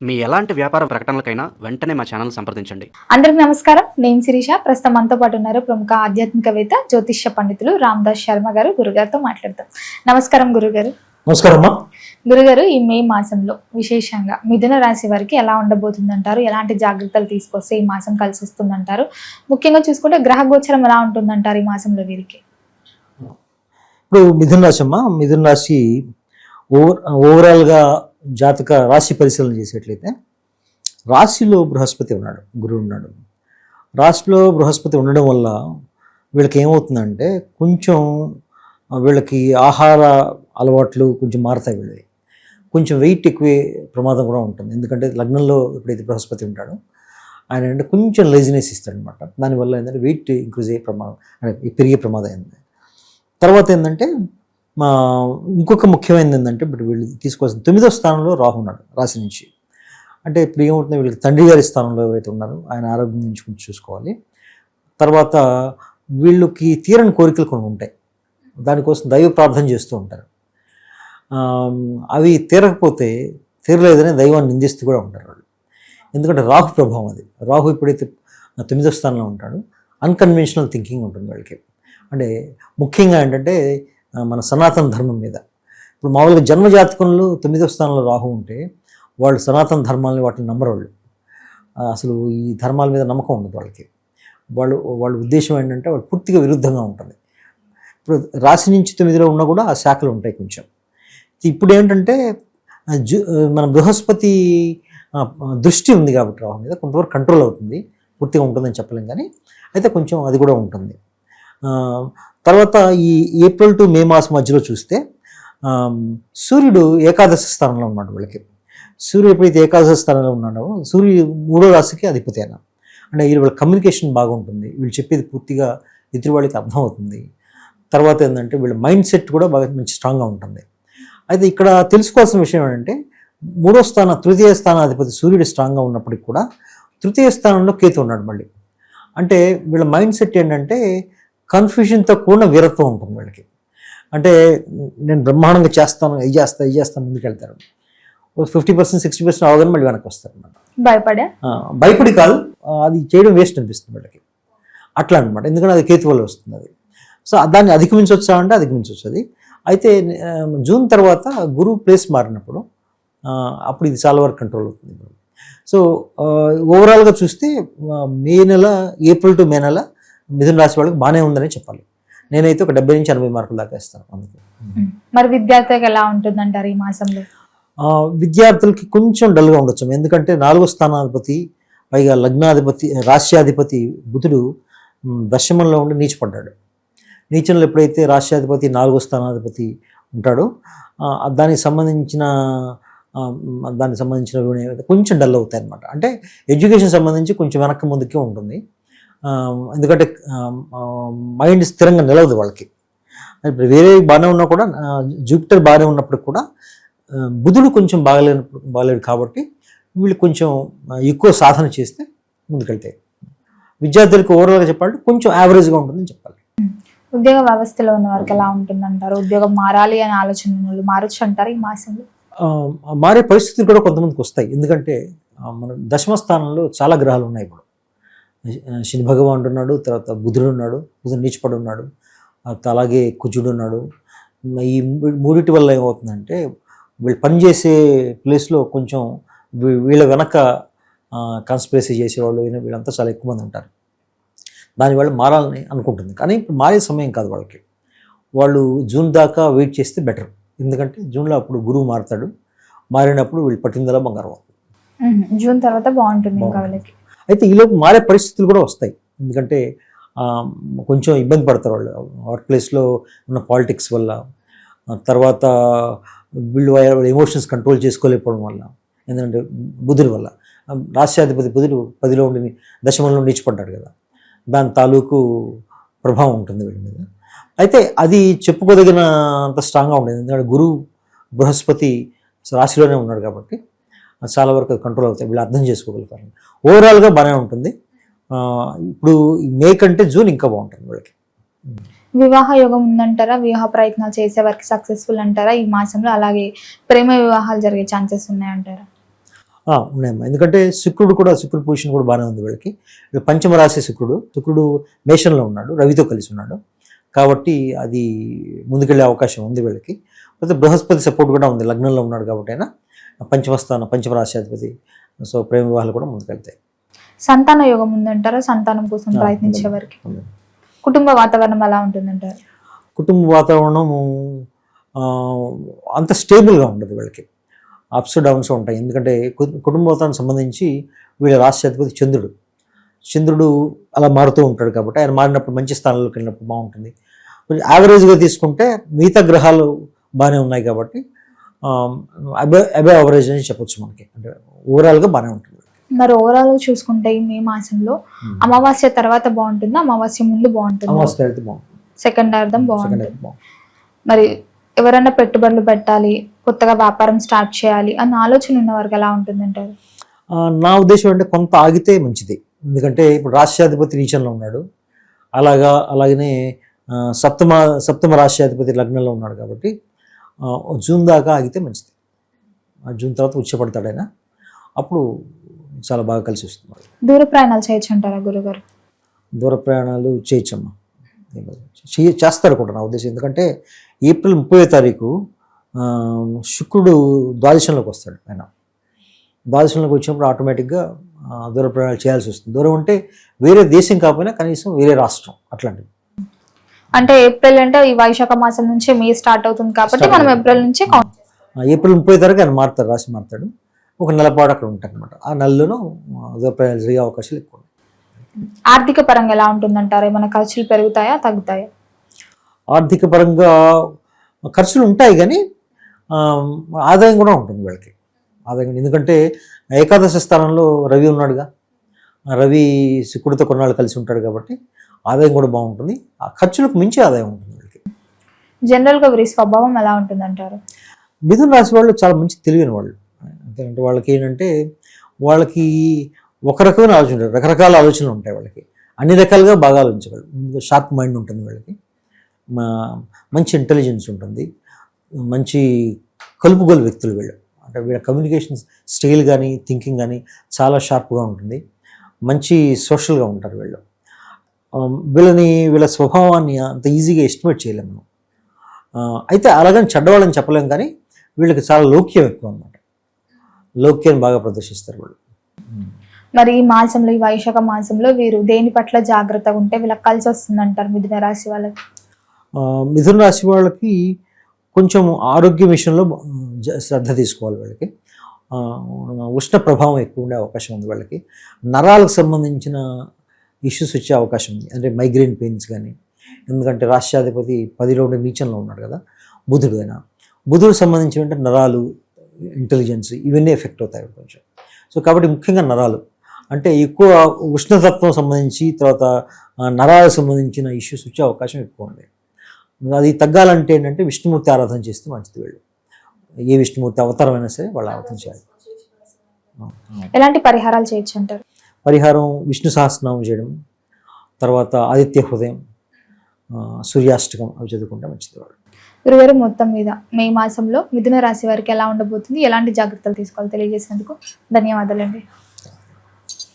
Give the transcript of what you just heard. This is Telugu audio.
మీ ఎలాంటి వ్యాపార ప్రకటనలకైనా వెంటనే మా ఛానల్ సంప్రదించండి. అందరికి నమస్కారం. నేను శిరీష. ప్రస్తుతం మనతో పాటు ఉన్నారు ప్రముఖ ఆధ్యాత్మికవేత్త జ్యోతిష్య పండితులు రామదాస్ శర్మ గారు. గురుగారితో మాట్లాడతాం. నమస్కారం గురుగారు. నమస్కారం అమ్మా. గురుగారు, ఈ మే మాసంలో విశేషంగా మిథున రాశి వారికి ఎలా ఉండబోతుందంటారు? ఎలాంటి జాగ్రత్తలు తీసుకొస్తే ఈ మాసం కలిసి వస్తుందంటారు? ముఖ్యంగా చూసుకుంటే గ్రహ గోచరం ఎలా ఉంటుందంటారు ఈ మాసంలో వీరికి? ఇప్పుడు మిథున రాశి అమ్మా, మిథున రాశి ఓవరాల్గా జాతక రాశి పరిశీలన చేసేట్లయితే రాశిలో బృహస్పతి ఉన్నాడు, గురువు ఉన్నాడు. రాశిలో బృహస్పతి ఉండడం వల్ల వీళ్ళకి ఏమవుతుందంటే కొంచెం వీళ్ళకి ఆహార అలవాట్లు కొంచెం మారుతాయి. వీళ్ళవి కొంచెం వెయిట్ ఎక్కువే ప్రమాదం కూడా ఉంటుంది. ఎందుకంటే లగ్నంలో ఎప్పుడైతే బృహస్పతి ఉంటాడో ఆయన అంటే కొంచెం లేజినెస్ ఇస్తాడనమాట. దానివల్ల ఏంటంటే వెయిట్ ఇంక్రీజ్ అయ్యే ప్రమాదం, అంటే పెరిగే ప్రమాదం ఏంటంటే. తర్వాత ఏంటంటే ఇంకొక ముఖ్యమైనది ఏంటంటే ఇప్పుడు వీళ్ళు తీసుకోవాల్సిన 9వ స్థానంలో రాహు ఉన్నాడు రాశి నుంచి. అంటే ఇప్పుడు ఏమవుతుంది, వీళ్ళకి తండ్రి గారి స్థానంలో ఎవరైతే ఉన్నారో ఆయన ఆరోగ్యం నుంచి కొంచెం చూసుకోవాలి. తర్వాత వీళ్ళకి తీరని కోరికలు కొన్ని ఉంటాయి, దానికోసం దైవ ప్రార్థన చేస్తూ ఉంటారు. అవి తీరలేదని దైవాన్ని నిందిస్తూ కూడా ఉంటారు వాళ్ళు. ఎందుకంటే రాహు ప్రభావం అది. రాహు ఎప్పుడైతే 9వ స్థానంలో ఉంటాడో అన్కన్వెన్షనల్ థింకింగ్ ఉంటుంది వాళ్ళకి. అంటే ముఖ్యంగా ఏంటంటే మన సనాతన ధర్మం మీద. ఇప్పుడు మామూలుగా జన్మజాతకంలో 9వ స్థానంలో రాహు ఉంటే వాళ్ళు సనాతన ధర్మాలని వాటిని నమ్మరు. వాళ్ళు అసలు ఈ ధర్మాల మీద నమ్మకం ఉండదు వాళ్ళకి. వాళ్ళ ఉద్దేశం ఏంటంటే వాళ్ళు పూర్తిగా విరుద్ధంగా ఉంటుంది. ఇప్పుడు రాశి నుంచి 9లో ఉన్నా కూడా ఆ శాఖలు ఉంటాయి కొంచెం. ఇప్పుడు ఏంటంటే మన బృహస్పతి దృష్టి ఉంది కాబట్టి రాహు మీద కొంతవరకు కంట్రోల్ అవుతుంది. పూర్తిగా ఉంటుందని చెప్పలేం, కానీ అయితే కొంచెం అది కూడా ఉంటుంది. తర్వాత ఈ ఏప్రిల్ టు మే మాసం మధ్యలో చూస్తే సూర్యుడు ఏకాదశ స్థానంలో ఉన్నాడు వీళ్ళకి. సూర్యుడు ఎప్పుడైతే ఏకాదశ స్థానంలో ఉన్నాడో సూర్యుడు 3వ రాశికి అధిపతి అయినా. అంటే వీళ్ళ కమ్యూనికేషన్ బాగుంటుంది, వీళ్ళు చెప్పేది పూర్తిగా ఎదుటి వాళ్ళకి అర్థమవుతుంది. తర్వాత ఏంటంటే వీళ్ళ మైండ్ సెట్ కూడా బాగా మంచి స్ట్రాంగ్గా ఉంటుంది. అయితే ఇక్కడ తెలుసుకోవాల్సిన విషయం ఏంటంటే తృతీయ స్థానాధిపతి సూర్యుడు స్ట్రాంగ్గా ఉన్నప్పటికి కూడా 3వ స్థానంలో కేతు ఉన్నాడు మళ్ళీ. అంటే వీళ్ళ మైండ్ సెట్ ఏంటంటే కన్ఫ్యూజన్తో కూడిన వీరత్వం ఉంటుంది వీళ్ళకి. అంటే నేను బ్రహ్మాండంగా చేస్తాను, ఇది చేస్తాను ముందుకు వెళ్తారు. 50%, 60% అవగానే మళ్ళీ వెనక్కి వస్తారు అన్నమాట. భయపడి కాదు, అది చేయడం వేస్ట్ అనిపిస్తుంది వీళ్ళకి. అట్లా అనమాట. ఎందుకంటే అది కేతు వల్ల వస్తుంది అది. సో దాన్ని అధిగమించవచ్చా అంటే అధిగమించవచ్చు అది. అయితే జూన్ తర్వాత గురువు ప్లేస్ మారినప్పుడు అప్పుడు ఇది చాలా వరకు కంట్రోల్ అవుతుంది. సో ఓవరాల్గా చూస్తే ఏప్రిల్ టు మే నెల మిథున రాశి వాళ్ళకి బాగానే ఉందని చెప్పాలి. నేనైతే ఒక 70 నుంచి 80 మార్కులు దాకా ఇస్తాను. అందుకే మరి విద్యార్థులకు ఎలా ఉంటుందంటారు ఈ మాసంలో? విద్యార్థులకి కొంచెం డల్గా ఉండొచ్చు. ఎందుకంటే 4వ స్థానాధిపతి పైగా లగ్నాధిపతి రాష్ట్రాధిపతి బుధుడు దశమంలో ఉండి నీచపడ్డాడు. నీచంలో ఎప్పుడైతే రాష్ట్రాధిపతి 4వ స్థానాధిపతి ఉంటాడో దానికి సంబంధించిన కొంచెం డల్ అవుతాయి అన్నమాట. అంటే ఎడ్యుకేషన్ సంబంధించి కొంచెం వెనక్కి ముందుకే ఉంటుంది. ఎందుకంటే మైండ్ స్థిరంగా నిలవదు వాళ్ళకి. ఇప్పుడు వేరే బాగానే ఉన్నా కూడా జూపిటర్ బాగానే ఉన్నప్పుడు కూడా బుధుడు కొంచెం బాగలేడు కాబట్టి వీళ్ళు కొంచెం ఎక్కువ సాధన చేస్తే ముందుకెళ్తాయి. విద్యార్థులకు ఓవరాల్గా చెప్పాలంటే కొంచెం యావరేజ్గా ఉంటుందని చెప్పాలి. ఉద్యోగ వ్యవస్థలో ఉన్న వారికి ఎలా ఉంటుందంటారు? ఉద్యోగం మారాలి అనే ఆలోచన మారచ్చు అంటారు ఈ మాసంలో? మారే పరిస్థితులు కూడా కొంతమందికి వస్తాయి. ఎందుకంటే మన 10వ స్థానంలో చాలా గ్రహాలు ఉన్నాయి. ఇప్పుడు శని భగవానుడు ఉన్నాడు, తర్వాత బుధుడు ఉన్నాడు, బుధుడు నీచపడి ఉన్నాడు, అలాగే కుజుడు ఉన్నాడు. ఈ మూడింటి వల్ల ఏమవుతుందంటే వీళ్ళు పనిచేసే ప్లేస్లో కొంచెం వీళ్ళ వెనక కాన్స్పిరసీ చేసేవాళ్ళు వీళ్ళంతా చాలా ఎక్కువ మంది ఉంటారు. దానివల్ల మారాలని అనుకుంటుంది, కానీ ఇప్పుడు మారే సమయం కాదు వాళ్ళకి. వాళ్ళు జూన్ దాకా వెయిట్ చేస్తే బెటర్. ఎందుకంటే జూన్లో అప్పుడు గురువు మారుతాడు. మారినప్పుడు వీళ్ళు పట్టిందలా బంగారం అవుతుంది. జూన్ తర్వాత బాగుంటుంది ఇంకా వాళ్ళకి. అయితే ఈలోపు మారే పరిస్థితులు కూడా వస్తాయి. ఎందుకంటే కొంచెం ఇబ్బంది పడతారు వాళ్ళు వర్క్ ప్లేస్లో ఉన్న పాలిటిక్స్ వల్ల. తర్వాత వీళ్ళు ఎమోషన్స్ కంట్రోల్ చేసుకోలేకపోవడం వల్ల, ఎందుకంటే బుధుడి వల్ల. రాష్ట్రాధిపతి బుధుడు 10లో ఉండి దశమంలో నీచిపడ్డాడు కదా, దాని తాలూకు ప్రభావం ఉంటుంది వీళ్ళ మీద. అయితే అది చెప్పుకోదగినంత స్ట్రాంగ్గా ఉండేది. ఎందుకంటే గురువు బృహస్పతి రాశిలోనే ఉన్నాడు కాబట్టి చాలా వరకు అది కంట్రోల్ అవుతాయి. వీళ్ళు అర్థం చేసుకోగలుగుతారు. ఓవరాల్గా బాగానే ఉంటుంది. ఇప్పుడు మే కంటే జూన్ ఇంకా బాగుంటుంది వీళ్ళకి. వివాహ యోగం ఉందంటారా? వివాహ ప్రయత్నాలు చేసే వారికి సక్సెస్ఫుల్ అంటారా ఈ మాసంలో? అలాగే ప్రేమ వివాహాలు జరిగే ఛాన్సెస్ ఉన్నాయంటారా? ఉన్నాయమ్మా. ఎందుకంటే శుక్రుడు పొజిషన్ కూడా బాగానే ఉంది వీళ్ళకి. వీళ్ళు పంచమ రాశి శుక్రుడు మేషంలో ఉన్నాడు, రవితో కలిసి ఉన్నాడు. కాబట్టి అది ముందుకెళ్ళే అవకాశం ఉంది వీళ్ళకి. అయితే బృహస్పతి సపోర్ట్ కూడా ఉంది, లగ్నంలో ఉన్నాడు కాబట్టి అయినా పంచమ రాశ్యాధిపతి. సో ప్రేమ వివాహాలు కూడా ముందుకెళ్తాయి. సంతాన యోగం ఉందంటారా సంతానం కోసం ప్రయత్నించే వారికి? కుటుంబ వాతావరణం ఎలా ఉంటుందంటారు? కుటుంబ వాతావరణం అంత స్టేబుల్గా ఉండదు వీళ్ళకి, అప్స్ డౌన్స్ ఉంటాయి. ఎందుకంటే కుటుంబ వాతావరణం సంబంధించి వీళ్ళ రాశ్యాధిపతి చంద్రుడు అలా మారుతూ ఉంటాడు కాబట్టి ఆయన మారినప్పుడు మంచి స్థానంలోకి వెళ్ళినప్పుడు బాగుంటుంది. కొంచెం యావరేజ్గా తీసుకుంటే మిగతా గ్రహాలు బాగానే ఉన్నాయి కాబట్టి అబే యావరేజ్ అని చెప్పొచ్చు మనకి. అంటే ఓవరాల్గా బాగానే ఉంటుంది. మరి ఓవరాల్ చూసుకుంటే ఈ మే మాసంలో అమావాస్య తర్వాత బాగుంటుందా, అమావాస్య ముందు బాగుంటుందా? అమావాస్య అయితే బాగుంటుంది, సెకండ్ అర్థం బాగుంటుంది. మరి ఎవరైనా పెట్టుబడులు పెట్టాలి, కొత్తగా వ్యాపారం స్టార్ట్ చేయాలి అన్న ఆలోచన ఉన్న వారికి ఎలా ఉంటుందంటారు? నా ఉద్దేశం అంటే కొంత ఆగితే మంచిది. ఎందుకంటే ఇప్పుడు రాష్ట్రాధిపతి రీచన్లో ఉన్నాడు, అలాగనే సప్తమ రాష్ట్రాధిపతి లగ్నంలో ఉన్నాడు కాబట్టి జూన్ దాకా ఆగితే మంచిది. జూన్ తర్వాత ఉచ్చపడతాడు ఆయన, అప్పుడు చాలా బాగా కలిసి వస్తుంది. దూర ప్రయాణాలు చేయొచ్చు అంటారా గురుగారు? దూర ప్రయాణాలు చేయొచ్చమ్మా, చేస్తాడు కూడా నా ఉద్దేశం. ఎందుకంటే ఏప్రిల్ 30వ తారీఖు శుక్రుడు ద్వాదశంలోకి వస్తాడు. ఆయన ద్వాదశంలోకి వచ్చినప్పుడు ఆటోమేటిక్గా దూర ప్రయాణాలు చేయాల్సి వస్తుంది. దూరం అంటే వేరే దేశం కాకపోయినా కనీసం వేరే రాష్ట్రం అట్లాంటివి. అంటే ఏప్రిల్ అంటే ఈ వైశాఖ మాసం నుంచి మే స్టార్ట్ అవుతుంది కాబట్టి మనం ఏప్రిల్ నుంచి ఏప్రిల్ 30వ తారీఖు ఆయన మారుతాడు, రాశి మారుతాడు. ఒక నెల పాటు అక్కడ ఉంటాడు అనమాట. ఆ నెలలోనూ దూర ప్రయాణాలు జరిగే అవకాశాలు ఎక్కువ. ఆర్థిక పరంగా ఎలా ఉంటుందంటారు? ఏమైనా ఖర్చులు పెరుగుతాయా తగ్గుతాయా? ఆర్థిక పరంగా ఖర్చులు ఉంటాయి కానీ ఆదాయం కూడా ఉంటుంది వీళ్ళకి. ఆదాయం ఎందుకంటే ఏకాదశ స్థానంలో రవి ఉన్నాడుగా, రవి శుక్రుడితో కొన్నాళ్ళు కలిసి ఉంటాడు కాబట్టి ఆదాయం కూడా బాగుంటుంది. ఆ ఖర్చులకు మించి ఆదాయం ఉంటుంది వీళ్ళకి. జనరల్గా వీరి స్వభావం ఎలా ఉంటుందంటారు? మిథున రాశి వాళ్ళు చాలా మంచి తెలివైన వాళ్ళు. అంటే వాళ్ళకి ఏంటంటే వాళ్ళకి ఒక రకమైన ఆలోచన ఉంటాయి, రకరకాల ఆలోచనలు ఉంటాయి వాళ్ళకి. అన్ని రకాలుగా బాగా ఆలోచించగలరు. షార్ప్ మైండ్ ఉంటుంది వాళ్ళకి, మంచి ఇంటెలిజెన్స్ ఉంటుంది, మంచి కలుపుగోలు వ్యక్తులు వీళ్ళు. అంటే వీళ్ళ కమ్యూనికేషన్ స్టైల్ కానీ థింకింగ్ కానీ చాలా షార్ప్గా ఉంటుంది. మంచి సోషల్గా ఉంటారు వీళ్ళు. వీళ్ళ స్వభావాన్ని అంత ఈజీగా ఎస్టిమేట్ చేయలేము మనం. అయితే అలాగని చెడ్డవాళ్ళని చెప్పలేము, కానీ వీళ్ళకి చాలా లౌక్యం ఎక్కువ అన్నమాట. లౌక్యాన్ని బాగా ప్రదర్శిస్తారు వాళ్ళు. మరి ఈ మాసంలో, ఈ వైశాఖ మాసంలో వీరు దేని పట్ల జాగ్రత్తగా ఉంటే వీళ్ళకి కలిసి వస్తుందంటారు మిథున రాశి వాళ్ళకి? మిథున రాశి వాళ్ళకి కొంచెం ఆరోగ్య విషయంలో శ్రద్ధ తీసుకోవాలి వాళ్ళకి. ఉష్ణ ప్రభావం ఎక్కువ ఉండే అవకాశం ఉంది వాళ్ళకి. నరాలకు సంబంధించిన ఇష్యూస్ వచ్చే అవకాశం ఉంది, అంటే మైగ్రేన్ పెయిన్స్ కానీ. ఎందుకంటే రాష్ట్రాధిపతి 10లో ఉండే నీచంలో ఉన్నాడు కదా బుధుడు. బుధుడు సంబంధించిన నరాలు, ఇంటెలిజెన్స్ ఇవన్నీ ఎఫెక్ట్ అవుతాయి కొంచెం. సో కాబట్టి ముఖ్యంగా నరాలు అంటే ఎక్కువ ఉష్ణతత్వం సంబంధించి, తర్వాత నరాలకు సంబంధించిన ఇష్యూస్ వచ్చే అవకాశం ఎక్కువ ఉంది. అది తగ్గాలంటే ఏంటంటే విష్ణుమూర్తి ఆరాధన చేస్తే మంచిది. వీళ్ళు ఏ విష్ణుమూర్తి అవతారమైనా సరే వాళ్ళు ఆరాధన చేయాలి. ఎలాంటి పరిహారాలు చేయొచ్చు అంటారు? పరిహారం విష్ణు సహస్రనామం చేయడం, తర్వాత ఆదిత్య హృదయం, సూర్యాష్టకం అవి చదువుకుంటే మంచిది. వాళ్ళు గురుగారు మొత్తం మీద మే మాసంలో మిథున రాశి వారికి ఎలా ఉండబోతుంది, ఎలాంటి జాగ్రత్తలు తీసుకోవాలి తెలియజేసినందుకు ధన్యవాదాలండి.